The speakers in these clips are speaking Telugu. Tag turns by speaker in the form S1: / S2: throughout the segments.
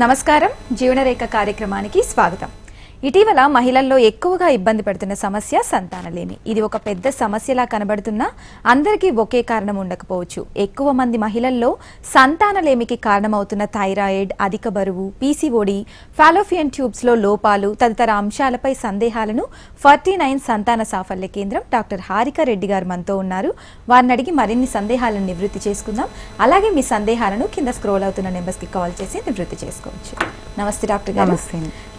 S1: నమస్కారం జీవనరేఖ కార్యక్రమానికి స్వాగతం. ఇటీవల మహిళల్లో ఎక్కువగా ఇబ్బంది పడుతున్న సమస్య సంతానలేమి. ఇది ఒక పెద్ద సమస్యలా కనబడుతున్నా అందరికీ ఒకే కారణం ఉండకపోవచ్చు. ఎక్కువ మంది మహిళల్లో సంతానలేమికి కారణమవుతున్న థైరాయిడ్, అధిక బరువు, పీసీఓడి, ఫాలోపియన్ ట్యూబ్స్ లో లోపాలు తదితర అంశాలపై సందేహాలను 49 సంతాన సాఫల్య కేంద్రం డాక్టర్ హారిక రెడ్డి గారు మనతో ఉన్నారు. వారిని అడిగి మరిన్ని సందేహాలను నివృత్తి చేసుకుందాం. అలాగే మీ సందేహాలను కింద స్క్రోల్ అవుతున్న నెంబర్స్ కి కాల్ చేసి నివృత్తి చేసుకోవచ్చు. నమస్తే డాక్టర్ గారు.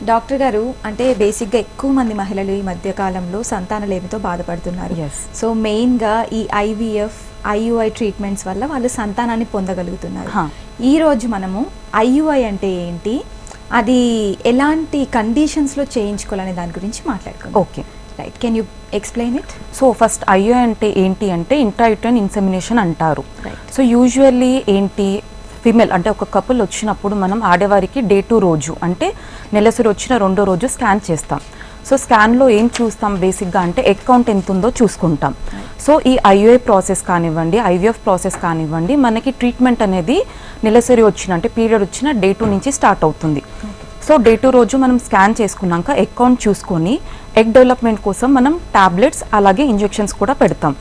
S1: డాక్టర్ గారు, అంటే బేసిక్గా ఎక్కువ మంది మహిళలు ఈ మధ్య కాలంలో సంతానలేమితో బాధపడుతున్నారు. సో మెయిన్గా ఈ ఐవీఎఫ్, ఐయుఐ ట్రీట్మెంట్స్ వల్ల వాళ్ళు సంతానాన్ని పొందగలుగుతున్నారు. ఈ రోజు మనము ఐయుఐ అంటే ఏంటి, అది ఎలాంటి కండిషన్స్లో చేయించుకోవాలనే దాని గురించి మాట్లాడుకుందాం.
S2: Okay,
S1: right. Can you explain it?
S2: So first IUI అంటే ఏంటి అంటే ఇంట్రాయూటరైన్ ఇన్సెమినేషన్ అంటారు. సో యూజువల్లీ ఏంటి, ఫీమేల్ అంటే ఒక కపుల్ వచ్చినప్పుడు మనం ఆడవారికి డే 2 రోజు అంటే నెలసరి వచ్చిన 2వ రోజు స్కాన్ చేస్తాం. సో స్కాన్లో ఏం చూస్తాం బేసిక్గా అంటే ఎగ్ కౌంట్ ఎంత ఉందో చూసుకుంటాం. సో ఈ ఐయుఐ ప్రాసెస్ కానివ్వండి, ఐవీఎఫ్ ప్రాసెస్ కానివ్వండి, మనకి ట్రీట్మెంట్ అనేది నెలసరి వచ్చిన అంటే పీరియడ్ వచ్చిన డే 2 నుంచి స్టార్ట్ అవుతుంది. సో డే 2 రోజు మనం స్కాన్ చేసుకున్నాక ఎగ్ కౌంట్ చూసుకొని ఎగ్ డెవలప్మెంట్ కోసం మనం టాబ్లెట్స్ అలాగే ఇంజెక్షన్స్ కూడా పెడతాం.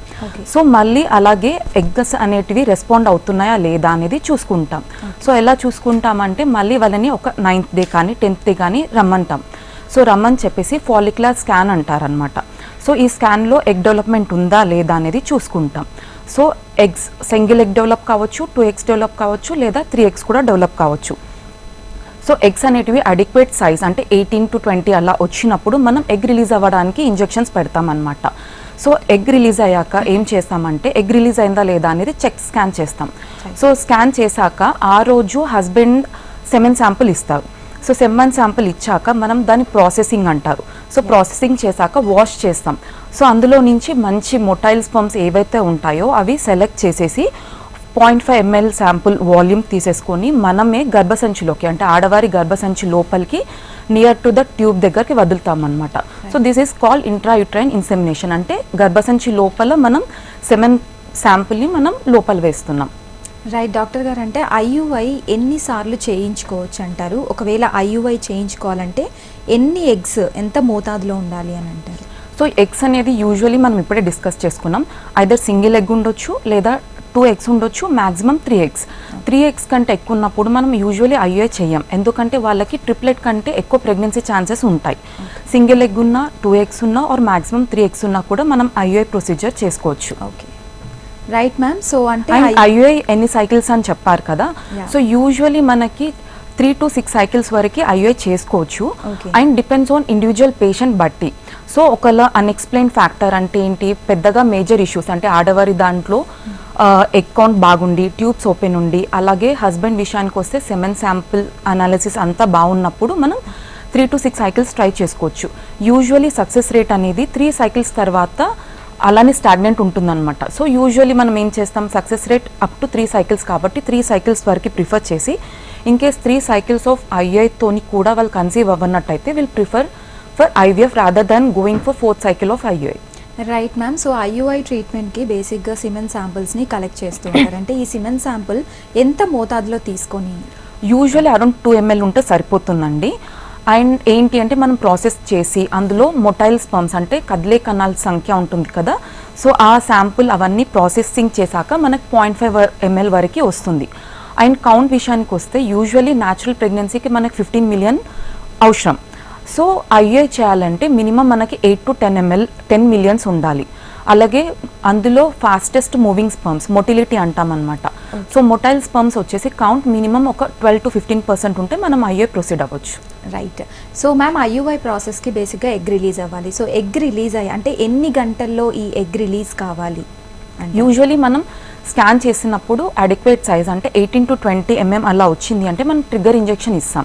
S2: సో మళ్ళీ అలాగే ఎగ్స్ అనేటివి రెస్పాండ్ అవుతున్నాయా లేదా అనేది చూసుకుంటాం. సో ఎలా చూసుకుంటామంటే మళ్ళీ వాళ్ళని ఒక 9th డే కానీ 10th డే కానీ రమ్మంటాం. సో రమ్మని చెప్పేసి ఫాలిక్యులర్ స్కాన్ అంటారనమాట. సో ఈ స్కాన్లో ఎగ్ డెవలప్మెంట్ ఉందా లేదా అనేది చూసుకుంటాం. So eggs single egg develop కావచ్చు, 2 eggs డెవలప్ కావచ్చు, లేదా 3 eggs కూడా డెవలప్ కావచ్చు. సో ఎగ్స్ అనేటివి అడిక్వేట్ సైజ్ అంటే 18 to 20 అలా వచ్చినప్పుడు మనం ఎగ్ రిలీజ్ అవ్వడానికి ఇంజెక్షన్స్ పెడతామన్నమాట. సో ఎగ్ రిలీజ్ అయ్యాక ఏం చేస్తామంటే ఎగ్ రిలీజ్ అయిందా లేదా అనేది స్కాన్ చేస్తాం. సో స్కాన్ చేశాక ఆ రోజు హస్బెండ్ సెమెన్ శాంపుల్ ఇస్తారు. సో సెమెన్ శాంపుల్ ఇచ్చాక మనం దాన్ని ప్రాసెసింగ్ అంటారు. సో ప్రాసెసింగ్ చేశాక వాష్ చేస్తాం. సో అందులో నుంచి మంచి మొటైల్ స్పర్మ్స్ ఏవైతే ఉంటాయో అవి సెలెక్ట్ చేసేసి 0.5 ml శాంపుల్ వాల్యూమ్ తీసేసుకొని మనమే గర్భసంచిలోకి అంటే ఆడవారి గర్భసంచి లోపలికి నియర్ టు ద ట్యూబ్ దగ్గరికి వదులుతాం అనమాట. So this is called intrauterine insemination. అంటే గర్భసంచి లోపల మనం సెమెన్ శాంపుల్ని మనం లోపల వేస్తున్నాం.
S1: రైట్ డాక్టర్ గారు, అంటే ఐయుఐ ఎన్నిసార్లు చేయించుకోవచ్చు అంటారు? ఒకవేళ ఐయుఐ చేయించుకోవాలంటే ఎన్ని ఎగ్స్ ఎంత మోతాదులో ఉండాలి అని అంటారు?
S2: సో ఎగ్స్ అనేది యూజువలీ మనం ఇప్పుడే డిస్కస్ చేసుకున్నాం. ఐదర్ సింగిల్ ఎగ్ ఉండొచ్చు, లేదా 2 eggs ఉండొచ్చు, మ్యాక్సిమం 3 eggs. 3 eggs కంటే ఎక్కువ ఉన్నప్పుడు మనం యూజువల్లీ ఐయుఐ చేయం. ఎందుకంటే వాళ్ళకి ట్రిప్లెట్ కంటే ఎక్కువ ప్రెగ్నెన్సీ ఛాన్సెస్ ఉంటాయి. సింగిల్ ఎగ్ ఉన్నా, 2 eggs ఉన్నా ఆర్ మ్యాక్సిమం 3 eggs ఉన్నా కూడా మనం ఐయుఐ ప్రొసీజర్ చేసుకోవచ్చు.
S1: Okay, right ma'am. సో అంటే
S2: ఐయుఐ ఎన్ని సైకిల్స్ అని చెప్పారు కదా. సో యూజువల్లీ మనకి 3 to 6 cycles వరకు ఐయుఐ చేసుకోవచ్చు. And depends on individual patient బట్టి. సో ఒకవేళ అన్ఎక్స్ప్లెయిన్ ఫ్యాక్టర్ అంటే ఏంటి, పెద్దగా మేజర్ ఇష్యూస్ అంటే ఆడవారి దాంట్లో ఎగ్ కౌంట్ బాగుండి, ట్యూబ్స్ ఓపెన్ ఉండి, అలాగే హస్బెండ్ విషయానికి వస్తే సెమెన్ శాంపుల్ అనాలిసిస్ అంతా బాగున్నప్పుడు మనం 3 to 6 cycles ట్రై చేసుకోవచ్చు. యూజువల్లీ సక్సెస్ రేట్ అనేది 3 cycles తర్వాత అలానే స్టాగ్నెంట్ ఉంటుందన్నమాట. సో యూజువల్లీ మనం ఏం చేస్తాం, success rate up to 3 cycles కాబట్టి 3 cycles వరకు ప్రిఫర్ చేసి ఇన్ కేస్ 3 cycles ఆఫ్ ఐయుఐతోని కూడా వాళ్ళు కన్సీవ్ అవ్వనట్టయితే will prefer for IVF rather than going for 4th cycle of IUI.
S1: Right ma'am. So IUI ట్రీట్మెంట్కి బేసిక్గా సిమెన్ శాంపుల్స్ని కలెక్ట్ చేస్తూ ఉంటారు. అంటే ఈ సిమెన్ శాంపుల్ ఎంత మోతాదులో తీసుకొని?
S2: యూజువల్లీ అరౌండ్ 2 ml ఉంటే సరిపోతుందండి. అండ్ ఏంటి అంటే మనం ప్రాసెస్ చేసి అందులో మొటైల్ స్పర్మ్స్ అంటే కదిలే కణాల సంఖ్య ఉంటుంది కదా. సో ఆ శాంపుల్ అవన్నీ ప్రాసెసింగ్ చేశాక మనకు 0.5 ml వరకు వస్తుంది. అండ్ కౌంట్ విషయానికి వస్తే యూజువల్లీ న్యాచురల్ ప్రెగ్నెన్సీకి మనకు 15 million అవసరం. సో ఐయుఐ చేయాలంటే మినిమం మనకి 8 to 10 million ఉండాలి. అలాగే అందులో ఫాస్టెస్ట్ మూవింగ్ స్పర్మ్స్ మొటిలిటీ అంటామన్నమాట. సో మొటైల్ స్పర్మ్స్ వచ్చేసి కౌంట్ మినిమం ఒక 12 to 15% ఉంటే మనం ఐయుఐ ప్రొసీడ్ అవ్వచ్చు.
S1: రైట్. సో మ్యామ్, ఐయుఐ ప్రాసెస్కి బేసిక్గా ఎగ్ రిలీజ్ అవ్వాలి. సో ఎగ్ రిలీజ్ అయ్యి అంటే ఎన్ని గంటల్లో ఈ ఎగ్ రిలీజ్ కావాలి?
S2: యూజువల్లీ మనం స్కాన్ చేసినప్పుడు అడిక్వేట్ సైజ్ అంటే 18 to 20 mm అలా వచ్చింది అంటే మనం ట్రిగ్గర్ ఇంజెక్షన్ ఇస్తాం.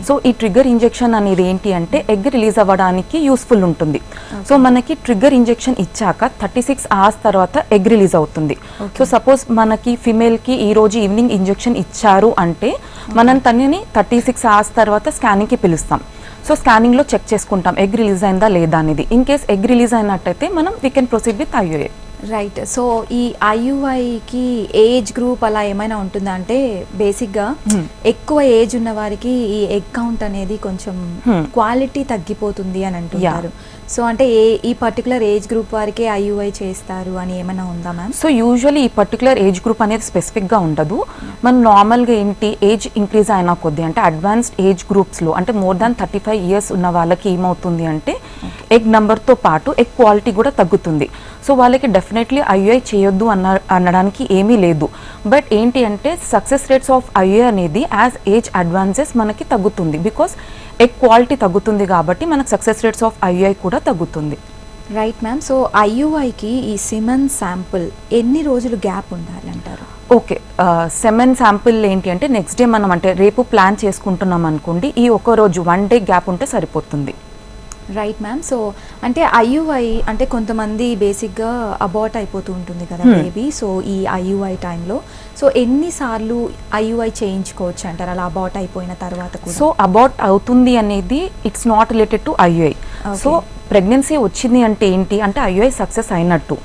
S2: సో ఈ ట్రిగ్గర్ ఇంజెక్షన్ అనేది ఏంటి అంటే ఎగ్ రిలీజ్ అవ్వడానికి యూస్ఫుల్ ఉంటుంది. సో మనకి ట్రిగ్గర్ ఇంజెక్షన్ ఇచ్చాక 36 hours తర్వాత ఎగ్ రిలీజ్ అవుతుంది. సో సపోజ్ మనకి ఫిమేల్కి ఈ రోజు ఈవినింగ్ ఇంజెక్షన్ ఇచ్చారు అంటే మనం తనని 36 hours తర్వాత స్కానింగ్కి పిలుస్తాం. సో స్కానింగ్లో చెక్ చేసుకుంటాం ఎగ్ రిలీజ్ అయిందా లేదా అనేది. ఇన్ కేస్ ఎగ్ రిలీజ్ అయినట్టయితే మనం we can proceed with IUI.
S1: Right. So ఈ ఐయుఐకి ఏజ్ గ్రూప్ అలా ఏమైనా ఉంటుందా? అంటే బేసిక్గా ఎక్కువ ఏజ్ ఉన్న వారికి ఈ ఎగ్ కౌంట్ అనేది కొంచెం క్వాలిటీ తగ్గిపోతుంది అని అంటున్నారు. సో అంటే ఈ పర్టికులర్ ఏజ్ గ్రూప్ వారికే ఐయుఐ చేస్తారు అని ఏమైనా ఉందా మ్యామ్?
S2: సో యూజువల్లీ ఈ పర్టికులర్ ఏజ్ గ్రూప్ అనేది స్పెసిఫిక్గా ఉండదు. మనం నార్మల్గా ఏంటి ఏజ్ ఇంక్రీజ్ అయినా కొద్దీ అంటే అడ్వాన్స్డ్ ఏజ్ గ్రూప్స్లో అంటే మోర్ దాన్ 35 years ఉన్న వాళ్ళకి ఏమవుతుంది అంటే ఎగ్ నెంబర్తో పాటు ఎగ్ క్వాలిటీ కూడా తగ్గుతుంది. సో వాళ్ళకి డెఫినెట్లీ ఐయుఐ చేయొద్దు అనడానికి ఏమీ లేదు. బట్ ఏంటి అంటే సక్సెస్ రేట్స్ ఆఫ్ ఐయుఐ అనేది యాజ్ ఏజ్ అడ్వాన్సెస్ మనకి తగ్గుతుంది. బికాస్ ఎగ్ క్వాలిటీ తగ్గుతుంది కాబట్టి మనకు సక్సెస్ రేట్స్ ఆఫ్ ఐయుఐ కూడా తగ్గుతుంది.
S1: Right ma'am. సో ఐయుఐకి ఈ సిమెన్ శాంపుల్ ఎన్ని రోజులు గ్యాప్ ఉండాలంటారు?
S2: ఓకే, సెమెన్ శాంపుల్ ఏంటి అంటే నెక్స్ట్ డే మనం అంటే రేపు ప్లాన్ చేసుకుంటున్నాం అనుకోండి, ఈ ఒక రోజు 1 day గ్యాప్ ఉంటే సరిపోతుంది.
S1: Right ma'am. సో అంటే ఐయుఐ అంటే కొంతమంది బేసిక్గా అబార్ట్ అయిపోతూ ఉంటుంది కదా బేబీ. సో ఈ ఐయుఐ టైంలో సో ఎన్నిసార్లు ఐయుఐ చేయించుకోవచ్చు అంటారు అలా అబార్ట్ అయిపోయిన తర్వాత కూడా?
S2: సో అబార్ట్ అవుతుంది అనేది it's not related to IUI. So pregnancy వచ్చింది అంటే ఏంటి అంటే ఐయుఐ సక్సెస్ అయినట్టు.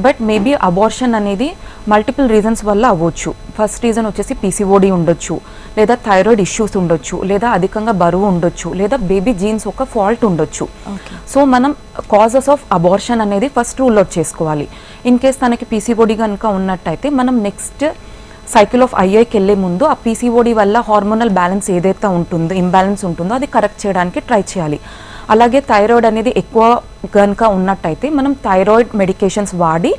S2: బట్ మేబీ అబార్షన్ అనేది మల్టిపుల్ రీజన్స్ వల్ల అవ్వచ్చు. ఫస్ట్ రీజన్ వచ్చేసి పీసీఓడి ఉండొచ్చు, లేదా థైరాయిడ్ ఇష్యూస్ ఉండొచ్చు, లేదా అధికంగా బరువు ఉండొచ్చు, లేదా బేబీ జీన్స్ ఒక ఫాల్ట్ ఉండొచ్చు. సో మనం కాజెస్ ఆఫ్ అబార్షన్ అనేది ఫస్ట్ రూల్ అవుట్ చేసుకోవాలి. ఇన్ కేస్ తనకి పీసీఓడి కనుక ఉన్నట్టయితే మనం నెక్స్ట్ సైకిల్ ఆఫ్ ఐఐకి వెళ్ళే ముందు ఆ పీసీఓడి వల్ల హార్మోనల్ బ్యాలెన్స్ ఏదైతే ఉంటుందో ఇంబ్యాలెన్స్ ఉంటుందో అది కరెక్ట్ చేయడానికి ట్రై చేయాలి. అలాగే థైరాయిడ్ అనేది ఎక్కువ కనుక ఉన్నట్టయితే మనం థైరాయిడ్ మెడికేషన్స్ వాడి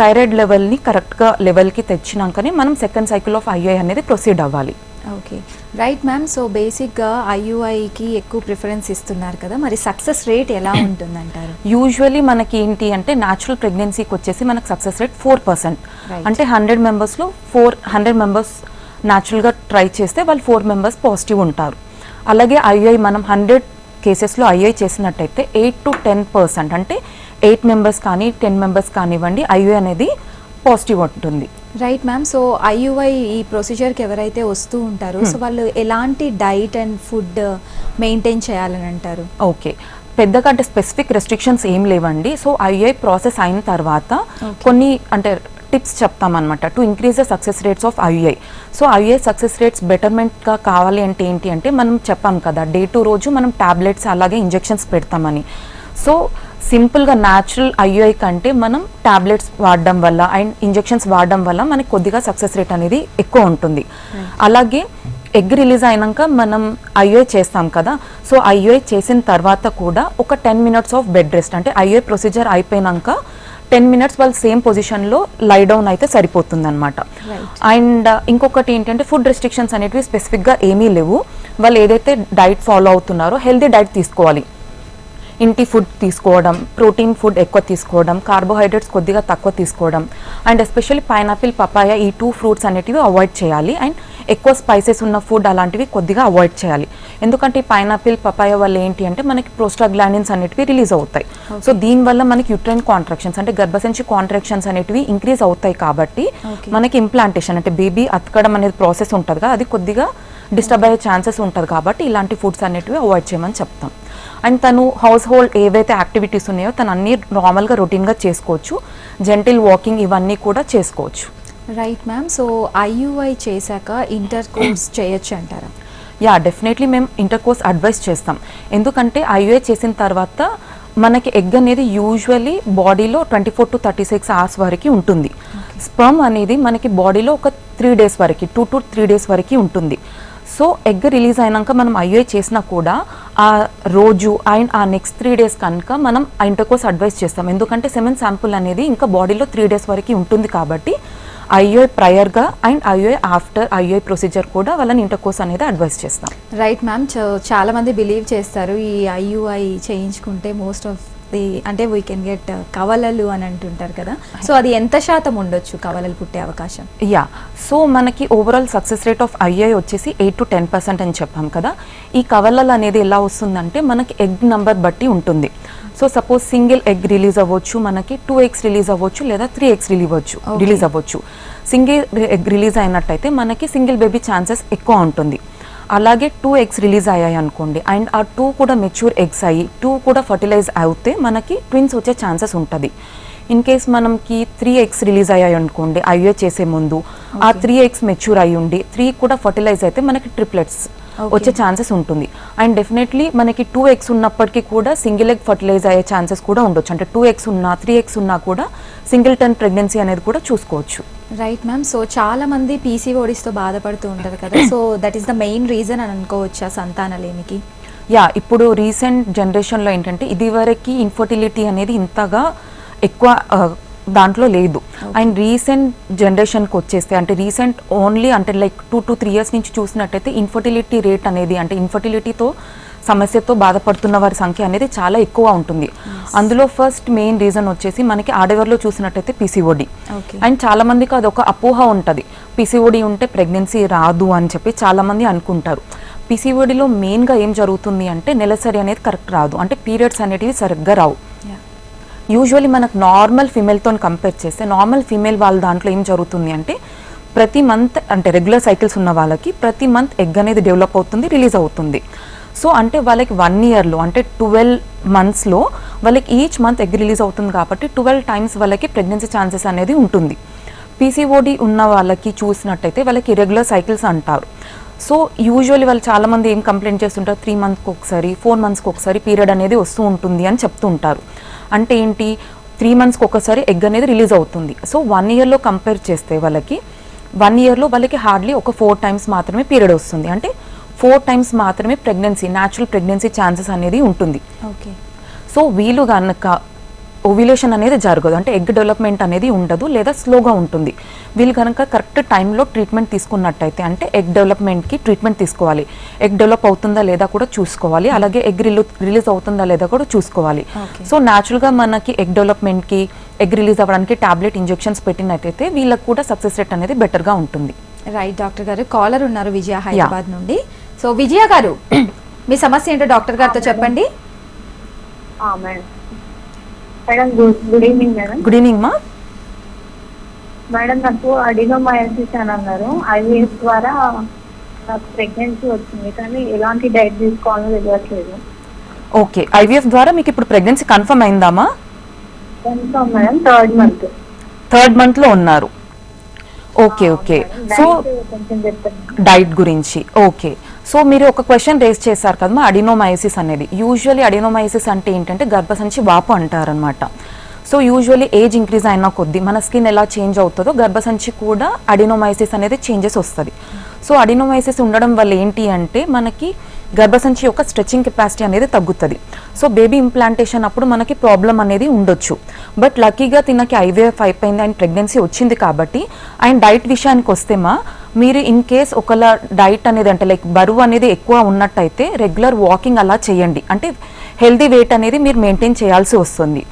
S2: థైరాయిడ్ లెవెల్ని కరెక్ట్గా లెవెల్కి తెచ్చినాకనే మనం సెకండ్ సైకిల్ ఆఫ్ ఐఐ అనేది ప్రొసీడ్ అవ్వాలి.
S1: Okay, right ma'am. సో బేసిక్గా ఐయుఐకి ఎక్కువ ప్రిఫరెన్స్ ఇస్తున్నారు కదా, మరి సక్సెస్ రేట్ ఎలా ఉంటుందంటారు?
S2: యూజువల్లీ మనకి ఏంటి అంటే న్యాచురల్ ప్రెగ్నెన్సీకి వచ్చేసి మనకు సక్సెస్ రేట్ 4%. అంటే 100 members-లో 100 members న్యాచురల్గా ట్రై చేస్తే వాళ్ళు 4 members పాజిటివ్ ఉంటారు. అలాగే ఐఐ మనం 100 కేసెస్లో ఐఐ చేసినట్టయితే 8 to 10% అంటే 8 members కానీ 10 members కానివ్వండి ఐఐ అనేది పాజిటివ్ ఉంటుంది.
S1: Right ma'am. సో ఐయుఐ ఈ ప్రొసీజర్కి ఎవరైతే వస్తూ ఉంటారో సో వాళ్ళు ఎలాంటి డైట్ అండ్ ఫుడ్ మెయింటైన్ చేయాలని అంటారు?
S2: ఓకే, పెద్దగా అంటే స్పెసిఫిక్ రెస్ట్రిక్షన్స్ ఏం లేవండి. సో ఐఐ ప్రాసెస్ అయిన తర్వాత కొన్ని అంటే టిప్స్ చెప్తామన్నమాట to increase the success rates of IUI. So IUI success rates బెటర్మెంట్గా కావాలి అంటే ఏంటి అంటే మనం చెప్పాం కదా డే 2 రోజు మనం టాబ్లెట్స్ అలాగే ఇంజెక్షన్స్ పెడతామని. సో సింపుల్గా న్యాచురల్ ఐయుఐ కంటే మనం టాబ్లెట్స్ వాడడం వల్ల అండ్ ఇంజెక్షన్స్ వాడడం వల్ల మనకి కొద్దిగా సక్సెస్ రేట్ అనేది ఎక్కువ ఉంటుంది. అలాగే ఎగ్ రిలీజ్ అయినాక మనం ఐయుఐ చేస్తాం కదా, సో ఐయుఐ చేసిన తర్వాత కూడా ఒక 10 minutes ఆఫ్ బెడ్ రెస్ట్ అంటే ఐయుఐ ప్రొసీజర్ అయిపోయినాక 10 minutes వాళ్ళు సేమ్ పొజిషన్లో లై డౌన్ అయితే సరిపోతుంది అనమాట. అండ్ ఇంకొకటి ఏంటంటే ఫుడ్ రెస్ట్రిక్షన్స్ అనేటివి స్పెసిఫిక్గా ఏమీ లేవు. వాళ్ళు ఏదైతే డైట్ ఫాలో అవుతున్నారో హెల్తీ డైట్ తీసుకోవాలి. ఇంటి ఫుడ్ తీసుకోవడం, ప్రోటీన్ ఫుడ్ ఎక్కువ తీసుకోవడం, కార్బోహైడ్రేట్స్ కొద్దిగా తక్కువ తీసుకోవడం అండ్ ఎస్పెషల్లీ పైనాపిల్, పపాయ ఈ 2 fruits అనేటివి అవాయిడ్ చేయాలి. అండ్ ఎక్కువ స్పైసెస్ ఉన్న ఫుడ్ అలాంటివి కొద్దిగా అవాయిడ్ చేయాలి. ఎందుకంటే ఈ పైనాపిల్, పపాయ వల్ల ఏంటి అంటే మనకి ప్రోస్టాగ్లాండిన్స్ అనేటివి రిలీజ్ అవుతాయి. సో దీనివల్ల మనకి యూట్రైన్ కాంట్రాక్షన్స్ అంటే గర్భసంచి కాంట్రాక్షన్స్ అనేటివి ఇంక్రీజ్ అవుతాయి కాబట్టి మనకి ఇంప్లాంటేషన్ అంటే బేబీ అతకడం అనేది ప్రాసెస్ ఉంటుంది కదా అది కొద్దిగా డిస్టర్బ్ అయ్యే ఛాన్సెస్ ఉంటుంది కాబట్టి ఇలాంటి ఫుడ్స్ అనేటివి అవాయిడ్ చేయమని చెప్తాం. అండ్ తను హౌస్ హోల్డ్ ఏవైతే యాక్టివిటీస్ ఉన్నాయో తను అన్నీ నార్మల్గా రొటీన్గా చేసుకోవచ్చు. జెంటిల్ వాకింగ్ ఇవన్నీ కూడా చేసుకోవచ్చు.
S1: Right ma'am. సో ఐయుఐ చేశాక ఇంటర్ కోర్స్ చేయొచ్చు అంటారా?
S2: యా, డెఫినెట్లీ మేము ఇంటర్ కోర్స్ అడ్వైస్ చేస్తాం. ఎందుకంటే ఐయుఐ చేసిన తర్వాత మనకి ఎగ్ అనేది యూజువల్లీ బాడీలో 24 to 36 hours వరకు ఉంటుంది. స్పర్మ్ అనేది మనకి బాడీలో ఒక 3 days వరకు 2 to 3 days వరకు ఉంటుంది. సో ఎగ్ రిలీజ్ అయినాక మనం ఐయుఐ చేసినా కూడా ఆ రోజు అండ్ ఆ నెక్స్ట్ 3 days కనుక మనం ఇంటర్ కోర్స్ అడ్వైస్ చేస్తాం. ఎందుకంటే సెమెన్ శాంపుల్ అనేది ఇంకా బాడీలో 3 days వరకు ఉంటుంది కాబట్టి ఐయుఐ ప్రయర్గా and IUI after IUI procedure కూడా వాళ్ళని ఇంటర్ కోర్స్ అనేది అడ్వైస్ చేస్తాం.
S1: Right ma'am. చాలా మంది బిలీవ్ చేస్తారు ఈ ఐయుఐ చేయించుకుంటే మోస్ట్ ఆఫ్ ది అంటే వీ కెన్ గెట్ కవలలు అని అంటుంటారు కదా, సో అది ఎంత శాతం ఉండొచ్చు కవలలు పుట్టే అవకాశం?
S2: యా, సో మనకి ఓవరాల్ సక్సెస్ రేట్ ఆఫ్ ఐఐ వచ్చేసి 8 to 10% అని చెప్పాం కదా. ఈ కవలలు అనేది ఎలా వస్తుందంటే మనకి ఎగ్ నెంబర్ బట్టి ఉంటుంది. So suppose single egg release అవ్వచ్చు, మనకి 2 eggs రిలీజ్ అవ్వచ్చు, లేదా 3 eggs రిలీజ్ అవ్వచ్చు. సింగిల్ ఎగ్ రిలీజ్ అయినట్టయితే మనకి సింగిల్ బేబీ ఛాన్సెస్ ఎక్కువ ఉంటుంది. అలాగే 2 eggs రిలీజ్ అయ్యాయి అనుకోండి అండ్ ఆ 2 కూడా మెచ్యూర్ ఎగ్స్ అయ్యి 2 కూడా ఫర్టిలైజ్ అవుతే మనకి ట్విన్స్ వచ్చే ఛాన్సెస్ ఉంటుంది. ఇన్ కేస్ మనకి 3 eggs రిలీజ్ అయ్యాయి అనుకోండి ఐవీఎఫ్ చేసే ముందు, ఆ 3 eggs మెచ్యూర్ అయ్యి ఉండి 3 కూడా ఫర్టిలైజ్ అయితే మనకి ట్రిప్లెట్స్ వచ్చే ఛాన్సెస్ ఉంటుంది. అండ్ డెఫినెట్లీ మనకి 2 eggs ఉన్నప్పటికీ కూడా సింగిల్ ఎగ్ ఫర్టిలైజ్ అయ్యే ఛాన్సెస్ కూడా ఉండొచ్చు. అంటే 2 eggs ఉన్నా 3 eggs ఉన్నా కూడా సింగిల్టన్ ప్రెగ్నెన్సీ అనేది కూడా చూసుకోవచ్చు.
S1: Right ma'am. సో చాలా మంది పీసీఓడిస్తో బాధపడుతూ ఉంటారు కదా, so that is the main reason అని అనుకోవచ్చా సంతానలేమికి?
S2: ఇప్పుడు రీసెంట్ జనరేషన్లో ఏంటంటే ఇదివరకు ఇన్ఫర్టిలిటీ అనేది ఇంతగా ఎక్కువ దాంట్లో లేదు. అండ్ రీసెంట్ జనరేషన్కి వచ్చేస్తే అంటే రీసెంట్ ఓన్లీ అంటే లైక్ 2 to 3 years నుంచి చూసినట్టయితే ఇన్ఫర్టిలిటీ రేట్ అనేది అంటే ఇన్ఫర్టిలిటీతో సమస్యతో బాధపడుతున్న వారి సంఖ్య అనేది చాలా ఎక్కువ ఉంటుంది. అందులో ఫస్ట్ మెయిన్ రీజన్ వచ్చేసి మనకి ఆడవారిలో చూసినట్టయితే పీసీఓడి. అండ్ చాలా మందికి అది ఒక అపోహ ఉంటుంది, పీసీఓడి ఉంటే ప్రెగ్నెన్సీ రాదు అని చెప్పి చాలా మంది అనుకుంటారు. పీసీఓడిలో మెయిన్గా ఏం జరుగుతుంది అంటే నెలసరి అనేది కరెక్ట్ రాదు, అంటే పీరియడ్స్ అనేటివి సరిగ్గా రావు. యూజువల్లీ మనకు నార్మల్ ఫీమేల్తో కంపేర్ చేస్తే నార్మల్ ఫీమేల్ వాళ్ళ దాంట్లో ఏం జరుగుతుంది అంటే ప్రతి మంత్ అంటే రెగ్యులర్ సైకిల్స్ ఉన్న వాళ్ళకి ప్రతి మంత్ ఎగ్ అనేది డెవలప్ అవుతుంది, రిలీజ్ అవుతుంది. సో అంటే వాళ్ళకి 1 yearలో అంటే 12 monthsలో వాళ్ళకి ఈచ్ మంత్ ఎగ్ రిలీజ్ అవుతుంది కాబట్టి 12 times వాళ్ళకి ప్రెగ్నెన్సీ ఛాన్సెస్ అనేది ఉంటుంది. పీసీఓడి ఉన్న వాళ్ళకి చూసినట్టయితే వాళ్ళకి ఇర్రెగ్యులర్ సైకిల్స్ అంటారు. సో యూజువల్లీ వాళ్ళు చాలామంది ఏం కంప్లైంట్ చేస్తుంటారు, 3 monthsకి ఒకసారి 4 monthsకి ఒకసారి పీరియడ్ అనేది వస్తూ ఉంటుంది అని చెప్తూ ఉంటారు. అంటే ఏంటి, 3 monthsకి ఒకసారి ఎగ్ అనేది రిలీజ్ అవుతుంది. సో 1 yearలో కంపేర్ చేస్తే వాళ్ళకి 1 yearలో వాళ్ళకి హార్డ్లీ ఒక 4 times మాత్రమే పీరియడ్ వస్తుంది. అంటే 4 times మాత్రమే ప్రెగ్నెన్సీ న్యాచురల్ ప్రెగ్నెన్సీ ఛాన్సెస్ అనేది ఉంటుంది.
S1: ఓకే.
S2: సో వీళ్ళు కనుక ఓవ్యులేషన్ అనేది జరగదు, అంటే ఎగ్ డెవలప్మెంట్ అనేది ఉండదు లేదా స్లోగా ఉంటుంది. వీళ్ళు కనుక కరెక్ట్ టైంలో ట్రీట్మెంట్ తీసుకున్నట్టయితే అంటే ఎగ్ డెవలప్మెంట్కి ట్రీట్మెంట్ తీసుకోవాలి, ఎగ్ డెవలప్ అవుతుందా లేదా కూడా చూసుకోవాలి, అలాగే ఎగ్ రిలీజ్ అవుతుందా లేదా కూడా చూసుకోవాలి. సో న్యాచురల్గా మనకి ఎగ్ డెవలప్మెంట్కి ఎగ్ రిలీజ్ అవ్వడానికి టాబ్లెట్ ఇంజెక్షన్స్ పెట్టినట్టయితే వీళ్ళకి కూడా సక్సెస్ రేట్ అనేది బెటర్గా ఉంటుంది.
S1: రైట్ డాక్టర్ గారు, కాలర్ ఉన్నారు విజయ హైదరాబాద్ నుండి. సో విజయ గారు మీ సమస్య ఏంటో డాక్టర్ గారితో చెప్పండి.
S3: Madam good evening madam.
S2: Good evening మా.
S3: మేడం నాకు అడినోమయోసిస్ అని అన్నారు, ఐవీఎఫ్ ద్వారా నాకు ప్రెగ్నెన్సీ వచ్చింది కానీ ఎలాంటి డైట్ తీసుకోవాలో తెలియట్లేదు.
S2: ఓకే, ఐవీఎఫ్ ద్వారా మీకు ఇప్పుడు ప్రెగ్నెన్సీ కన్ఫర్మ్ అయిందామా?
S3: కన్ఫర్మ్ మేడం, థర్డ్ మంత్లో
S2: ఉన్నారు. Okay okay. సో డైట్ గురించి ఓకే. సో మీరు ఒక క్వశ్చన్ రేస్ చేశారు కదమ్మా, అడినోమయోసిస్ అనేది. యూజువల్లీ అడినోమయోసిస్ అంటే ఏంటంటే గర్భసంచి వాపు అంటారనమాట. సో యూజువల్లీ ఏజ్ ఇంక్రీజ్ అయినా కొద్దీ మన స్కిన్ ఎలా చేంజ్ అవుతుందో గర్భసంచి కూడా అడినోమయోసిస్ అనేది చేంజెస్ వస్తుంది. సో అడినోమయోసిస్ ఉండడం వల్ల ఏంటి అంటే మనకి గర్భసంచి యొక్క స్ట్రెచింగ్ కెపాసిటీ అనేది తగ్గుతుంది. సో బేబీ ఇంప్లాంటేషన్ అప్పుడు మనకి ప్రాబ్లం అనేది ఉండొచ్చు. బట్ లక్కీగా తినకి ఐవీఎఫ్ అయిపోయింది అండ్ ప్రెగ్నెన్సీ వచ్చింది కాబట్టి అండ్ డైట్ విషయానికి వస్తేమా మీరు ఇన్ కేస్ ఒకవేళ డైట్ అనేది అంటే లైక్ బరువు అనేది ఎక్కువ ఉన్నట్టయితే రెగ్యులర్ వాకింగ్ అలా చేయండి, అంటే హెల్దీ వెయిట్ అనేది మీరు మెయింటైన్ చేయాల్సి వస్తుంది.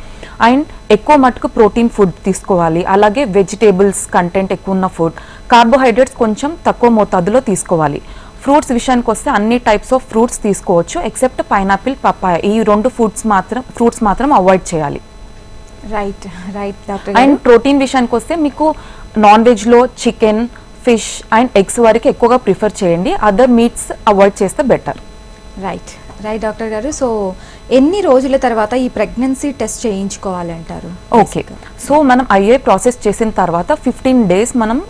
S2: అండ్ ఎక్కువ మటుకు ప్రోటీన్ ఫుడ్ తీసుకోవాలి, అలాగే వెజిటేబుల్స్ కంటెంట్ ఎక్కువ ఉన్న ఫుడ్, కార్బోహైడ్రేట్స్ కొంచెం తక్కువ మోతాదులో తీసుకోవాలి. ఫ్రూట్స్ విషయానికి వస్తే అన్ని టైప్స్ ఆఫ్ ఫ్రూట్స్ తీసుకోవచ్చు ఎక్సెప్ట్ పైనాపిల్, పపాయ, ఈ 2 ఫ్రూట్స్ మాత్రం అవాయిడ్ చేయాలి.
S1: Right right doctor.
S2: And protein విషయానికి వస్తే మీకు నాన్ వెజ్లో చికెన్, ఫిష్ అండ్ ఎగ్స్ వరకు ఎక్కువగా ప్రిఫర్ చేయండి, అదర్ మీట్స్ అవాయిడ్ చేస్తే better.
S1: Right right doctor garu. So ఎన్ని రోజుల తర్వాత ఈ ప్రెగ్నెన్సీ టెస్ట్ చేయించుకోవాలంటారు?
S2: ఓకే, సో మనం ఐఏ ప్రాసెస్ చేసిన తర్వాత 15 days మనం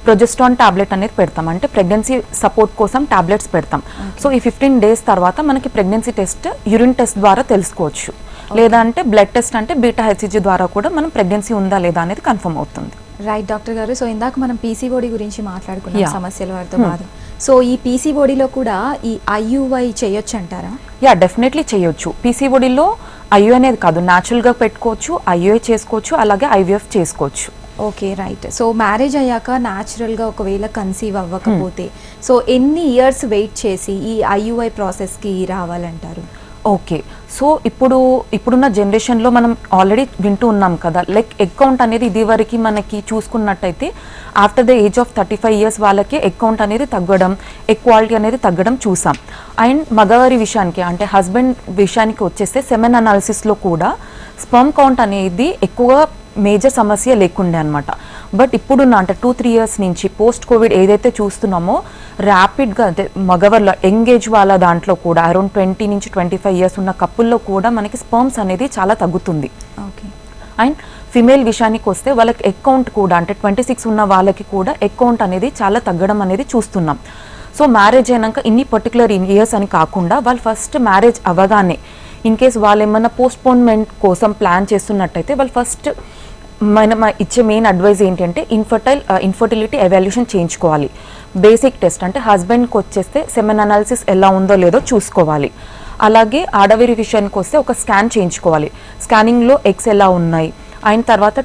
S2: ప్రొజెస్ట్రాన్ టాబ్లెట్ అనేది పెడతాం, అంటే ప్రెగ్నెన్సీ సపోర్ట్ కోసం టాబ్లెట్స్ పెడతాం. సో ఈ 15 days తర్వాత మనకి ప్రెగ్నెన్సీ టెస్ట్ యూరిన్ టెస్ట్ ద్వారా తెలుసుకోవచ్చు, లేదా అంటే బ్లడ్ టెస్ట్ అంటే బీటా హెచ్సిజీ ద్వారా కూడా మనం ప్రెగ్నెన్సీ ఉందా లేదా అనేది కన్ఫర్మ్ అవుతుంది.
S1: Right doctor garu. సో ఇందాక మనం పీసీఓడి గురించి మాట్లాడుకున్నాం, సమస్యల వారితో బాధ. సో ఈ పీసీఓడిలో కూడా ఈ ఐయుఐ చేయొచ్చు అంటారా?
S2: డెఫినెట్లీ చేయొచ్చు. పీసీఓడిలో ఐయు అనేది కాదు, న్యాచురల్గా పెట్టుకోవచ్చు, ఐయుఐ చేసుకోవచ్చు, అలాగే ఐవీఎఫ్ చేసుకోవచ్చు.
S1: Okay right. సో మ్యారేజ్ అయ్యాక న్యాచురల్గా ఒకవేళ కన్సీవ్ అవ్వకపోతే సో ఎన్ని ఇయర్స్ వెయిట్ చేసి ఈ ఐయుఐ ప్రాసెస్కి రావాలంటారు?
S2: ఓకే, సో ఇప్పుడున్న జనరేషన్లో మనం ఆల్రెడీ వింటూ ఉన్నాం కదా, లైక్ ఎగ్ కౌంట్ అనేది ఇదివరకు మనకి చూసుకున్నట్టయితే after the age of 35 years వాళ్ళకి ఎగ్ కౌంట్ అనేది తగ్గడం, ఎగ్ క్వాలిటీ అనేది తగ్గడం చూసాం. అండ్ మగవారి విషయానికి అంటే హస్బెండ్ విషయానికి వచ్చేస్తే సెమెన్ అనాలిసిస్లో కూడా స్పర్మ్ కౌంట్ అనేది ఎక్కువగా మేజర్ సమస్య లేకుండే అనమాట. బట్ ఇప్పుడున్న అంటే 2-3 years నుంచి పోస్ట్ కోవిడ్ ఏదైతే చూస్తున్నామో ర్యాపిడ్గా అంటే మగవర్లో ఎంగేజ్ వాళ్ళ దాంట్లో కూడా అరౌండ్ 20 నుంచి 25 years ఉన్న కపుల్లో కూడా మనకి స్పర్మ్స్ అనేది చాలా తగ్గుతుంది.
S1: ఓకే.
S2: అండ్ ఫిమేల్ విషయానికి వస్తే వాళ్ళకి ఎగ్ కౌంట్ కూడా అంటే 26 ఉన్న వాళ్ళకి కూడా ఎగ్ కౌంట్ అనేది చాలా తగ్గడం అనేది చూస్తున్నాం. సో మ్యారేజ్ అయినాక ఇన్ని పర్టికులర్ ఇయర్స్ అని కాకుండా వాళ్ళు ఫస్ట్ మ్యారేజ్ అవ్వగానే ఇన్ కేస్ వాళ్ళు ఏమన్నా పోస్ట్పోన్మెంట్ కోసం ప్లాన్ చేస్తున్నట్టయితే వాళ్ళు ఫస్ట్ మనం ఇచ్చే మెయిన్ అడ్వైజ్ ఏంటంటే ఇన్ఫర్టిలిటీ ఎవాల్యుయేషన్ చేయించుకోవాలి. బేసిక్ టెస్ట్ అంటే హస్బెండ్కి వచ్చేస్తే సెమెన్ అనాలిసిస్ ఎలా ఉందో లేదో చూసుకోవాలి. అలాగే ఆడవారి విషయానికి వస్తే ఒక స్కాన్ చేయించుకోవాలి. స్కానింగ్లో ఎగ్స్ ఎలా ఉన్నాయి, అయిన తర్వాత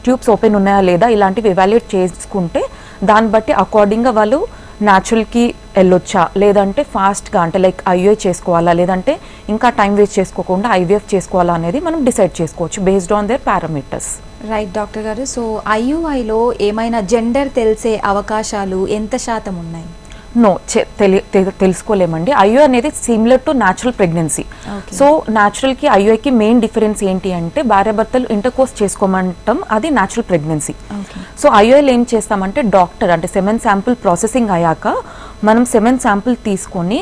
S2: ట్యూబ్స్ ఓపెన్ ఉన్నాయా లేదా ఇలాంటివి ఎవాల్యుయేట్ చేసుకుంటే దాన్ని బట్టి అకార్డింగ్గా వాళ్ళు న్యాచురల్కి వెళ్ళొచ్చా లేదంటే ఫాస్ట్గా అంటే లైక్ ఐయుఐ చేసుకోవాలా లేదంటే ఇంకా టైం వేస్ట్ చేసుకోకుండా ఐవీఎఫ్ చేసుకోవాలా అనేది మనం డిసైడ్ చేసుకోవచ్చు based on their parameters.
S1: Right doctor garu. So ఐయుఐలో ఏమైనా జెండర్ తెలిసే అవకాశాలు ఎంత శాతం ఉన్నాయి?
S2: నో తెలుసుకోలేమండి. ఐయుఐ అనేది similar to natural pregnancy. So న్యాచురల్కి ఐయుఐకి మెయిన్ డిఫరెన్స్ ఏంటి అంటే భార్యాభర్తలు ఇంటర్కోర్స్ చేసుకోమంటాం, అది న్యాచురల్ ప్రెగ్నెన్సీ. సో ఐయుఐలో ఏం చేస్తామంటే డాక్టర్ అంటే సెమెన్ శాంపుల్ ప్రాసెసింగ్ అయ్యాక మనం సెమెన్ శాంపుల్ తీసుకొని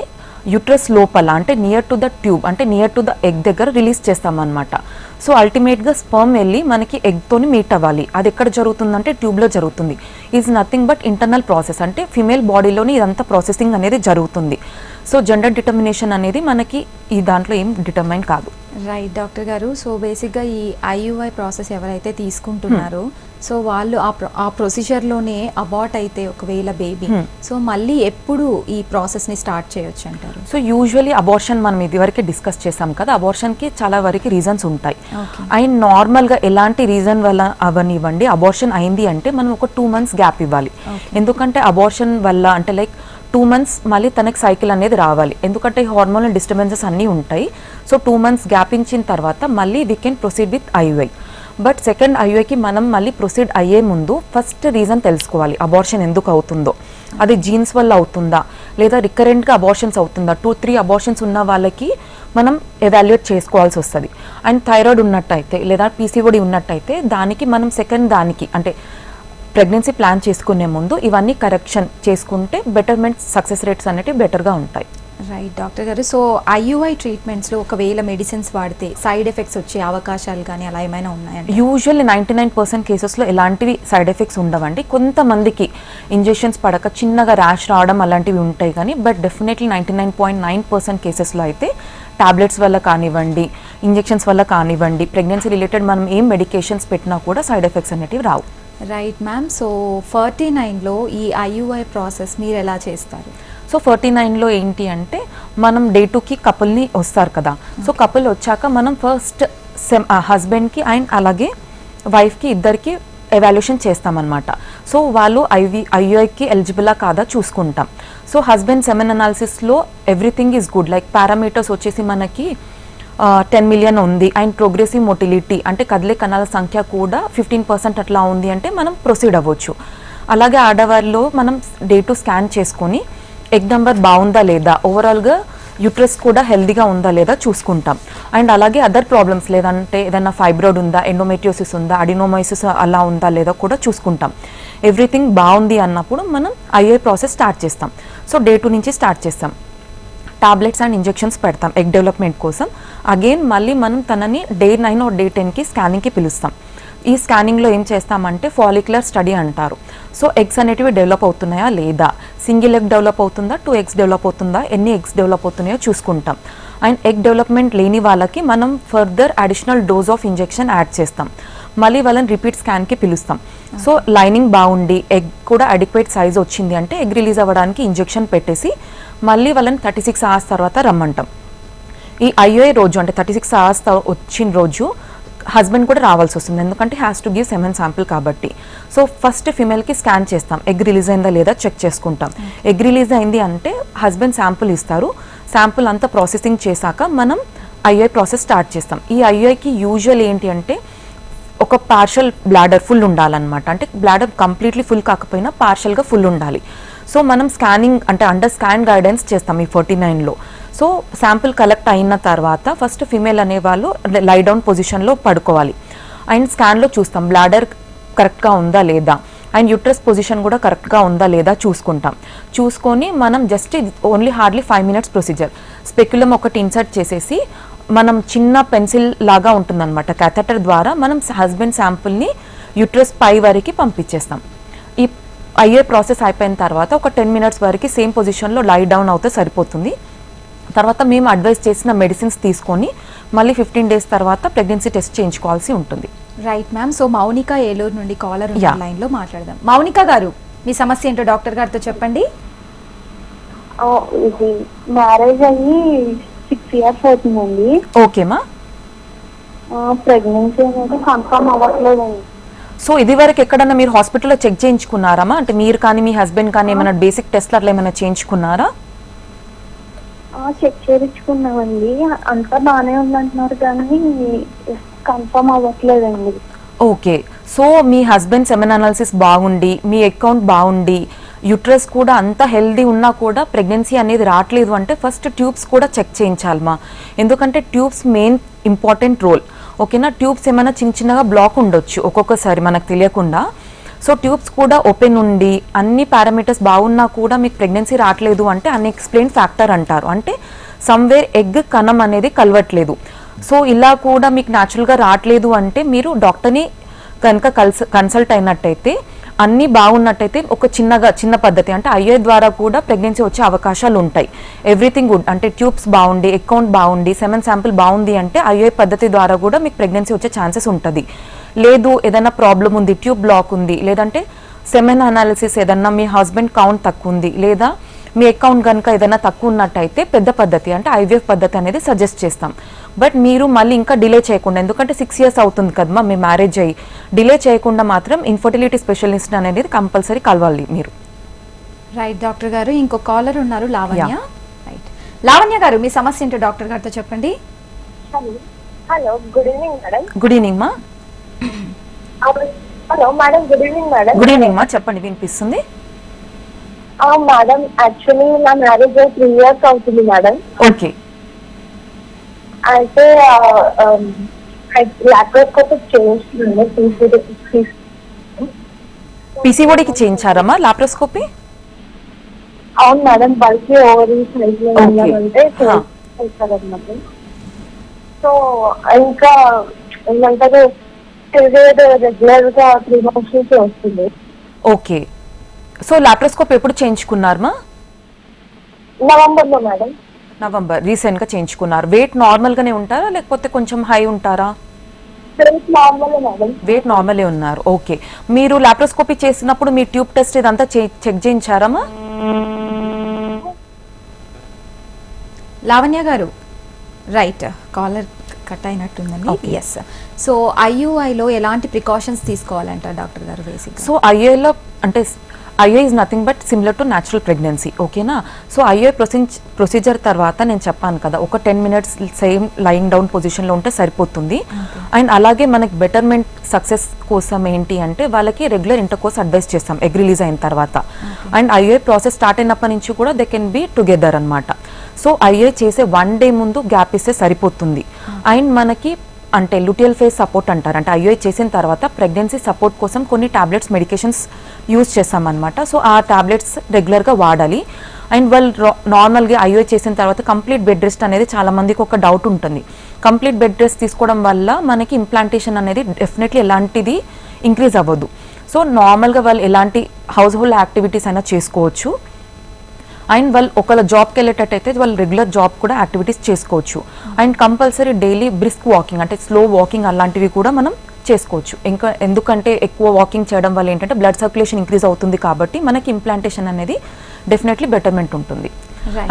S2: యూట్రస్ లోపల అంటే నియర్ టు ద ట్యూబ్ అంటే నియర్ టు ద ఎగ్ దగ్గర రిలీజ్ చేస్తామన్నమాట. సో అల్టిమేట్గా స్పర్మ్ వెళ్ళి మనకి ఎగ్తోని మీట్ అవ్వాలి. అది ఎక్కడ జరుగుతుందంటే ట్యూబ్లో జరుగుతుంది. Is nothing but internal process అంటే ఫిమేల్ బాడీలోని ఇదంతా ప్రాసెసింగ్ అనేది జరుగుతుంది. సో జెండర్ డిటర్మినేషన్ అనేది మనకి ఈ దాంట్లో ఏం డిటర్మైన్ కాదు.
S1: Right doctor garu. సో బేసిక్గా ఈ ఐయుఐ ప్రాసెస్ ఎవరైతే తీసుకుంటున్నారో సో వాళ్ళు ఆ ప్రొసీజర్లోనే అబార్ట్ అయితే ఒకవేళ బేబీ సో మళ్ళీ ఎప్పుడు ఈ ప్రాసెస్ని స్టార్ట్ చేయొచ్చు అంటారు?
S2: సో యూజువల్లీ అబార్షన్ మనం ఇదివరకే డిస్కస్ చేసాం కదా, అబార్షన్కి చాలా వరకు రీజన్స్ ఉంటాయి. అండ్ నార్మల్గా ఎలాంటి రీజన్ వల్ల అవనివ్వండి అబార్షన్ అయింది అంటే మనం ఒక 2 months గ్యాప్ ఇవ్వాలి. ఎందుకంటే అబార్షన్ వల్ల అంటే లైక్ 2 months మళ్ళీ తనకి సైకిల్ అనేది రావాలి. ఎందుకంటే హార్మోనల్ డిస్టర్బెన్సెస్ అన్నీ ఉంటాయి. సో 2 months గ్యాప్ ఇచ్చిన తర్వాత మళ్ళీ we can proceed with IUI. But second ఐయుఐకి మనం మళ్ళీ ప్రొసీడ్ అయ్యే ముందు ఫస్ట్ రీజన్ తెలుసుకోవాలి అబార్షన్ ఎందుకు అవుతుందో. అది జీన్స్ వల్ల అవుతుందా లేదా రికరెంట్గా అబార్షన్స్ అవుతుందా. 2-3 అబార్షన్స్ ఉన్న వాళ్ళకి మనం ఎవాల్యుయేట్ చేసుకోవాల్సి వస్తుంది. అండ్ థైరాయిడ్ ఉన్నట్టయితే లేదా పీసీఓడి ఉన్నట్టయితే దానికి మనం సెకండ్ దానికి అంటే ప్రెగ్నెన్సీ ప్లాన్ చేసుకునే ముందు ఇవన్నీ కరెక్షన్ చేసుకుంటే బెటర్మెంట్ సక్సెస్ రేట్స్ అనేవి బెటర్గా ఉంటాయి.
S1: Right doctor garu. So IUI ట్రీట్మెంట్స్లో ఒకవేళ మెడిసిన్స్ వాడితే సైడ్ ఎఫెక్ట్స్ వచ్చే అవకాశాలు కానీ అలా ఏమైనా ఉన్నాయండి?
S2: యూజువల్లీ 99% కేసెస్లో ఎలాంటివి సైడ్ ఎఫెక్ట్స్ ఉండవండి. కొంతమందికి ఇంజెక్షన్స్ పడక చిన్నగా ర్యాష్ రావడం అలాంటివి ఉంటాయి కానీ బట్ డెఫినెట్లీ 99.9% కేసెస్లో అయితే టాబ్లెట్స్ వల్ల కానివ్వండి ఇంజెక్షన్స్ వల్ల కానివ్వండి ప్రెగ్నెన్సీ రిలేటెడ్ మనం ఏం మెడికేషన్స్ పెట్టినా కూడా సైడ్ ఎఫెక్ట్స్ అనేటివి రావు.
S1: Right ma'am. సో 49లో ఈ ఐయుఐ ప్రాసెస్ మీరు ఎలా చేస్తారు?
S2: సో 49లో ఏంటి అంటే మనం డే 2కి కపుల్ని వస్తారు కదా. సో కపుల్ వచ్చాక మనం ఫస్ట్ హస్బెండ్కి అండ్ అలాగే వైఫ్కి ఇద్దరికి ఎవాల్యుయేషన్ చేస్తామన్నమాట. సో వాళ్ళు ఐయుఐకి ఎలిజిబులా కాదా చూసుకుంటాం. సో హస్బెండ్ సెమెన్ అనాలిసిస్లో everything is good like parameters వచ్చేసి మనకి 10 million ఉంది అండ్ ప్రోగ్రెసివ్ మోటిలిటీ అంటే కదిలే కణాల సంఖ్య కూడా 15% అట్లా ఉంది అంటే మనం ప్రొసీడ్ అవ్వచ్చు. అలాగే ఆడవారిలో మనం డే 2 స్కాన్ చేసుకొని ఎగ్ నెంబర్ బాగుందా లేదా ఓవరాల్గా యూట్రస్ కూడా హెల్దీగా ఉందా లేదా చూసుకుంటాం. అండ్ అలాగే అదర్ ప్రాబ్లమ్స్ లేదంటే ఏదైనా ఫైబ్రాయిడ్ ఉందా ఎండోమెట్రియోసిస్ ఉందా అడినోమైసిస్ అలా ఉందా లేదా కూడా చూసుకుంటాం. ఎవ్రీథింగ్ బాగుంది అన్నప్పుడు మనం ఐయుఐ ప్రాసెస్ స్టార్ట్ చేస్తాం. సో డే 2 నుంచి స్టార్ట్ చేస్తాం. టాబ్లెట్స్ అండ్ ఇంజెక్షన్స్ పెడతాం ఎగ్ డెవలప్మెంట్ కోసం. అగైన్ మళ్ళీ మనం తనని డే 9 or డే 10కి స్కానింగ్కి పిలుస్తాం. ఈ స్కానింగ్లో ఏం చేస్తామంటే ఫాలిక్యులర్ స్టడీ అంటారు. సో ఎగ్స్ అనేటివి డెవలప్ అవుతున్నాయా లేదా, సింగిల్ ఎగ్ డెవలప్ అవుతుందా 2 eggs డెవలప్ అవుతుందా ఎన్ని ఎగ్స్ డెవలప్ అవుతున్నాయో చూసుకుంటాం. అండ్ ఎగ్ డెవలప్మెంట్ లేని వాళ్ళకి మనం further additional dose of injection add చేస్తాం. మళ్ళీ వాళ్ళని రిపీట్ స్కాన్కి పిలుస్తాం. సో లైనింగ్ బాగుండి ఎగ్ కూడా అడిక్వేట్ సైజ్ వచ్చింది అంటే ఎగ్ రిలీజ్ అవ్వడానికి ఇంజెక్షన్ పెట్టేసి మళ్ళీ వాళ్ళని 36 hours తర్వాత రమ్మంటాం. ఈ ఐయుఐ రోజు అంటే 36 hours వచ్చిన రోజు హస్బెండ్ కూడా రావాల్సి వస్తుంది ఎందుకంటే has to give semen sample కాబట్టి. సో ఫస్ట్ ఫిమేల్కి స్కాన్ చేస్తాం ఎగ్ రిలీజ్ అయిందా లేదా చెక్ చేసుకుంటాం. ఎగ్ రిలీజ్ అయింది అంటే హస్బెండ్ శాంపుల్ ఇస్తారు. శాంపుల్ అంతా ప్రాసెసింగ్ చేశాక మనం ఐయుఐ ప్రాసెస్ స్టార్ట్ చేస్తాం. ఈ ఐయుఐకి యూజువల్ ఏంటి అంటే ఒక పార్షల్ బ్లాడర్ ఫుల్ ఉండాలన్నమాట. అంటే బ్లాడర్ కంప్లీట్లీ ఫుల్ కాకపోయినా పార్షల్గా ఫుల్ ఉండాలి. సో మనం స్కానింగ్ అంటే అండర్ స్కాన్ గైడెన్స్ చేస్తాం ఈ 49లో. సో శాంపుల్ కలెక్ట్ అయిన తర్వాత ఫస్ట్ ఫిమేల్ అనేవాళ్ళు లై డౌన్ పొజిషన్లో పడుకోవాలి. అండ్ స్కాన్లో చూస్తాం బ్లాడర్ కరెక్ట్గా ఉందా లేదా అండ్ యూట్రస్ పొజిషన్ కూడా కరెక్ట్గా ఉందా లేదా చూసుకుంటాం. చూసుకొని మనం just only hardly 5 minutes procedure speculum ఒకటి ఇన్సర్ట్ చేసేసి మనం చిన్న పెన్సిల్ లాగా ఉంటుందన్నమాట, క్యాథెటర్ ద్వారా మనం హస్బెండ్ శాంపుల్ని యూట్రస్ పై వరకు పంపించేస్తాం. ఈ అయ్యే ప్రాసెస్ అయిపోయిన తర్వాత ఒక 10 minutes వరకు సేమ్ పొజిషన్లో లై డౌన్ అవుతే సరిపోతుంది. తర్వాత మేము అడ్వైస్ చేసిన మెడిసిన్స్ తీసుకొని మళ్ళీ 15 days తర్వాత ప్రెగ్నెన్సీ టెస్ట్ చేయించుకోవాల్సి ఉంటుంది.
S1: Right ma'am. So Mounika Eluru నుండి కాలర్
S2: Yeah.
S1: లైన్లో మాట్లాడదాం. మౌనిక గారు, మీ సమస్య ఏంటో డాక్టర్ గారితో చెప్పండి.
S3: ఇది మ్యారేజ్ అయ్యి 6 years అవుతుందండి.
S2: ఓకేమా.
S3: ప్రెగ్నెన్సీ అనేది కన్ఫర్మ్ అవ్వట్లేదండి.
S2: సో ఇది వరకు ఎక్కడన్నా మీరు హాస్పిటల్లో చెక్ చేయించుకున్నారమ్మా? అంటే మీరు కానీ మీ హస్బెండ్ కానీ ఏమైనా బేసిక్ టెస్ట్లు అట్లా ఏమైనా చేయించుకున్నారా?
S3: చెక్ చేయించుకున్నామండి, అంతా బాగానే ఉందంటున్నారు కానీ కన్ఫర్మ్ అవ్వట్లేదండి.
S2: ఓకే. సో మీ హస్బెండ్ సెమెన్ అనాలిసిస్ బాగుండి, మీ అకౌంట్ బాగుండి, యూట్రస్ కూడా అంత హెల్దీ ఉన్నా కూడా ప్రెగ్నెన్సీ అనేది రావట్లేదు అంటే ఫస్ట్ ట్యూబ్స్ కూడా చెక్ చేయించాలమ్మా. ఎందుకంటే ట్యూబ్స్ మెయిన్ ఇంపార్టెంట్ రోల్. ఓకేనా? ట్యూబ్స్ ఏమైనా చిన్న చిన్నగా బ్లాక్ ఉండొచ్చు ఒక్కొక్కసారి మనకు తెలియకుండా. సో ట్యూబ్స్ కూడా ఓపెన్ ఉండి అన్ని పారామీటర్స్ బాగున్నా కూడా మీకు ప్రెగ్నెన్సీ రావట్లేదు అంటే అన్ఎక్స్ప్లెయిన్ ఫ్యాక్టర్ అంటారు. అంటే సమ్వేర్ ఎగ్ కణం అనేది కలవట్లేదు. సో ఇలా కూడా మీకు న్యాచురల్గా రావట్లేదు అంటే మీరు డాక్టర్ని కనుక కన్సల్ట్ అయినట్టయితే, అన్నీ బాగున్నట్టయితే ఒక చిన్న పద్ధతి అంటే ఐఏ ద్వారా కూడా ప్రెగ్నెన్సీ వచ్చే అవకాశాలు ఉంటాయి. ఎవ్రీథింగ్ గుడ్ అంటే ట్యూబ్స్ బాగుండి, అకౌంట్ బాగుండి, సెమెన్ శాంపిల్ బాగుంది అంటే ఐఏ పద్ధతి ద్వారా కూడా మీకు ప్రెగ్నెన్సీ వచ్చే ఛాన్సెస్ ఉంటుంది. లేదు ఏదైనా ప్రాబ్లం ఉంది, ట్యూబ్ బ్లాక్ ఉంది, లేదంటే సెమెన్ అనాలిసిస్ ఏదన్నా మీ హస్బెండ్ కౌంట్ తక్కువ ఉంది, లేదా మీ అకౌంట్ కనుక ఏదైనా తక్కువ ఉన్నట్టయితే పెద్ద పద్ధతి అంటే ఐవీఎఫ్ పద్ధతి అనేది సజెస్ట్ చేస్తాం. బట్ మీరు మళ్ళీ ఇంకా డిలే చేయకుండా, ఎందుకంటే 6 years అవుతుంది కదమ్మా మీ మ్యారేజ్ అయ్యి, డిలే చేయకుండా మాత్రం ఇన్ఫర్టిలిటీ స్పెషలిస్ట్ అనేది కంపల్సరీ కలవాలి మీరు.
S1: రైట్ డాక్టర్ గారు. ఇంకో కాలర్ ఉన్నారు, లావణ్య. రైట్ లావణ్య గారు, మీ సమస్య ఏంటో డాక్టర్ గారితో చెప్పండి.
S3: Hello, good evening madam.
S2: Good evening మా.
S3: Hello madam, good evening madam.
S2: Good evening మా, చెప్పండి, వినిపిస్తుంది.
S3: మేడం, యాక్చువల్లీ నా మ్యారేజ్ 3 years అవుతుంది మేడం.
S2: ఓకే.
S3: అయితే లాప్రోస్కోపిక్ చేయించుకున్నాను.
S2: పీసీఓడికి చేయించారమ్మా లాప్రోస్కోపీ?
S3: అవును మేడం, బల్కి ఓవరీ సైజ్ లో ఉండాలంటే చేస్తారన్నమాట. సో ఇంకా ఏమంటారు, రెగ్యులర్ గా 3 months నుంచి వస్తుంది.
S2: ఓకే. సో లాప్రోస్కోప్ ఎప్పుడు చేయించుకున్నారమ్మా?
S3: నవంబర్లో మేడం.
S2: నవంబర్ రీసెంట్ గా చేయించుకున్నారు. వెయిట్ నార్మల్ గానే ఉంటారా లేకపోతే కొంచెం హై ఉంటారా? వెయిట్ నార్మలే ఉన్నారు. ఓకే. మీరు లాప్రోస్కోపీ చేసినప్పుడు మీ ట్యూబ్ టెస్ట్ ఇదంతా చెక్ చేయించారమ్మా?
S1: Lavanya garu, right, caller cut అయినట్టుందండి. ఎస్. సో ఐయుఐలో ఎలాంటి ప్రికాషన్స్ తీసుకోవాలంట డాక్టర్ గారు బేసిక్?
S2: సో ఐఏలో అంటే IA is nothing but similar to natural pregnancy. ఓకేనా? సో ఐఏ ప్రొసీజర్ తర్వాత నేను చెప్పాను కదా, ఒక 10 minutes సేమ్ లయింగ్ డౌన్ పొజిషన్లో ఉంటే సరిపోతుంది. అండ్ అలాగే మనకి బెటర్మెంట్ సక్సెస్ కోసం ఏంటి అంటే వాళ్ళకి రెగ్యులర్ ఇంటర్ కోర్స్ అడ్వైస్ చేస్తాం ఎగ్ రిలీజ్ అయిన తర్వాత. అండ్ ఐఏ ప్రాసెస్ స్టార్ట్ అయినప్పటి నుంచి కూడా దే కెన్ బి టుగెదర్ అనమాట. సో ఐఏ చేసే 1 day ముందు గ్యాప్ ఇస్తే సరిపోతుంది. అండ్ మనకి అంటే లుటియల్ ఫేజ్ సపోర్ట్ అంటారు, అంటే ఐఓఐ చేసిన తర్వాత ప్రెగ్నెన్సీ సపోర్ట్ కోసం కొన్ని టాబ్లెట్స్, మెడికేషన్స్ యూజ్ చేస్తామన్నమాట. సో ఆ టాబ్లెట్స్ రెగ్యులర్గా వాడాలి. అండ్ వాళ్ళు నార్మల్గా ఐఓఐ చేసిన తర్వాత కంప్లీట్ బెడ్ రెస్ట్ అనేది చాలా మందికి ఒక డౌట్ ఉంటుంది. కంప్లీట్ బెడ్ రెస్ట్ తీసుకోవడం వల్ల మనకి ఇంప్లాంటేషన్ అనేది డెఫినెట్లీ ఎలాంటిది ఇంక్రీజ్ అవ్వదు. సో నార్మల్గా వాళ్ళు ఎలాంటి హౌస్ హోల్డ్ యాక్టివిటీస్ అయినా చేసుకోవచ్చు. అండ్ వాళ్ళు ఒకవేళ జాబ్కి వెళ్ళేటట్టయితే వాళ్ళు రెగ్యులర్ జాబ్ కూడా యాక్టివిటీస్ చేసుకోవచ్చు. And compulsory daily brisk walking అంటే స్లో వాకింగ్ అలాంటివి కూడా మనం చేసుకోవచ్చు. ఇంకా ఎందుకంటే ఎక్కువ వాకింగ్ చేయడం వల్ల ఏంటంటే బ్లడ్ సర్క్యులేషన్ ఇంక్రీజ్ అవుతుంది కాబట్టి మనకి ఇంప్లాంటేషన్ అనేది డెఫినెట్లీ బెటర్మెంట్ ఉంటుంది.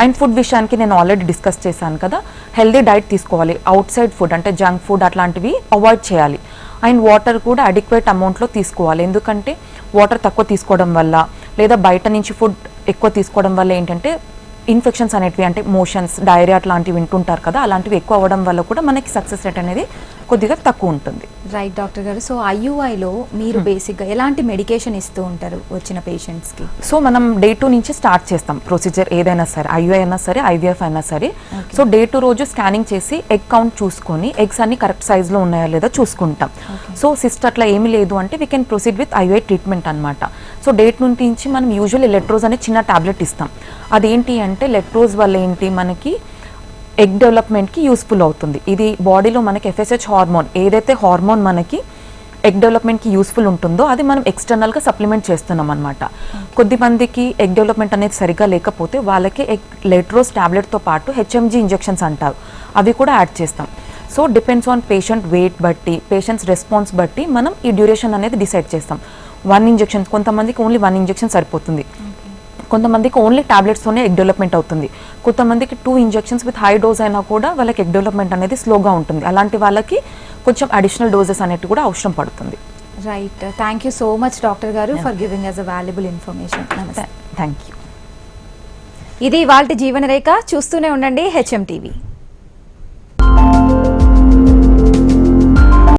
S2: అండ్ ఫుడ్ విషయానికి నేను ఆల్రెడీ డిస్కస్ చేశాను కదా, హెల్దీ డైట్ తీసుకోవాలి. అవుట్ సైడ్ ఫుడ్ అంటే జంక్ ఫుడ్ అట్లాంటివి అవాయిడ్ చేయాలి. అండ్ వాటర్ కూడా అడిక్వేట్ అమౌంట్లో తీసుకోవాలి. ఎందుకంటే వాటర్ తక్కువ తీసుకోవడం వల్ల లేదా బయట నుంచి ఫుడ్ ఎక్కువ తీసుకోవడం వల్ల ఏంటంటే ఇన్ఫెక్షన్స్ అనేటివి అంటే మోషన్స్, డైరియా అట్లాంటివి వింటుంటారు కదా, అలాంటివి ఎక్కువ అవ్వడం వల్ల కూడా మనకి సక్సెస్ రేట్ అనేది కొద్దిగా తక్కువ ఉంటుంది.
S1: Right doctor garu. సో ఐయుఐలో మీరు బేసిక్గా ఎలాంటి మెడికేషన్ ఇస్తూ ఉంటారు వచ్చిన పేషెంట్స్కి?
S2: సో మనం డే 2 నుంచి స్టార్ట్ చేస్తాం ప్రొసీజర్ ఏదైనా సరే, ఐయుఐ అయినా సరే ఐవీఎఫ్ అయినా సరే. సో డే 2 రోజు స్కానింగ్ చేసి ఎగ్ కౌంట్ చూసుకొని ఎగ్స్ అన్ని కరెక్ట్ సైజ్లో ఉన్నాయా లేదా చూసుకుంటాం. సో సిస్ట్ అట్లా ఏమీ లేదు అంటే we can proceed with IUI treatment అనమాట. సో డే 2 నుంచి మనం యూజువల్లీ లెట్రోజ్ అనే చిన్న టాబ్లెట్ ఇస్తాం. అదేంటి అంటే లెట్రోజ్ వల్ల ఏంటి మనకి ఎగ్ డెవలప్మెంట్కి యూస్ఫుల్ అవుతుంది. ఇది బాడీలో మనకి FSH హార్మోన్, ఏదైతే హార్మోన్ మనకి ఎగ్ డెవలప్మెంట్కి యూస్ఫుల్ ఉంటుందో అది మనం ఎక్స్టర్నల్గా సప్లిమెంట్ చేస్తున్నాం అనమాట. కొద్దిమందికి ఎగ్ డెవలప్మెంట్ అనేది సరిగ్గా లేకపోతే వాళ్ళకి ఎగ్ లెట్రోస్ టాబ్లెట్తో పాటు HMG ఇంజెక్షన్స్ అంటారు, అవి కూడా యాడ్ చేస్తాం. So depends on patient weight బట్టి, పేషెంట్స్ రెస్పాన్స్ బట్టి మనం ఈ డ్యూరేషన్ అనేది డిసైడ్ చేస్తాం. 1 ఇంజెక్షన్, కొంతమందికి ఓన్లీ 1 ఇంజెక్షన్ సరిపోతుంది, కొంతమందికి ఓన్లీ టాబ్లెట్స్తోనే ఎగ్ డెవలప్మెంట్ అవుతుంది, కొంతమందికి 2 ఇంజెక్షన్స్ విత్ హై డోస్ అయినా కూడా వాళ్ళకి ఎగ్ డెవలప్మెంట్ అనేది స్లోగా ఉంటుంది. అలాంటి వాళ్ళకి కొంచెం అడిషనల్ డోసెస్ అనేవి కూడా అవసరం పడుతుంది.
S1: Right, thank you so much doctor garu for giving us a valuable information. నమస్తే.
S2: Thank you.
S1: ఇది ఇవాల్టి జీవనరేఖ. చూస్తూనే ఉండండి HM TV.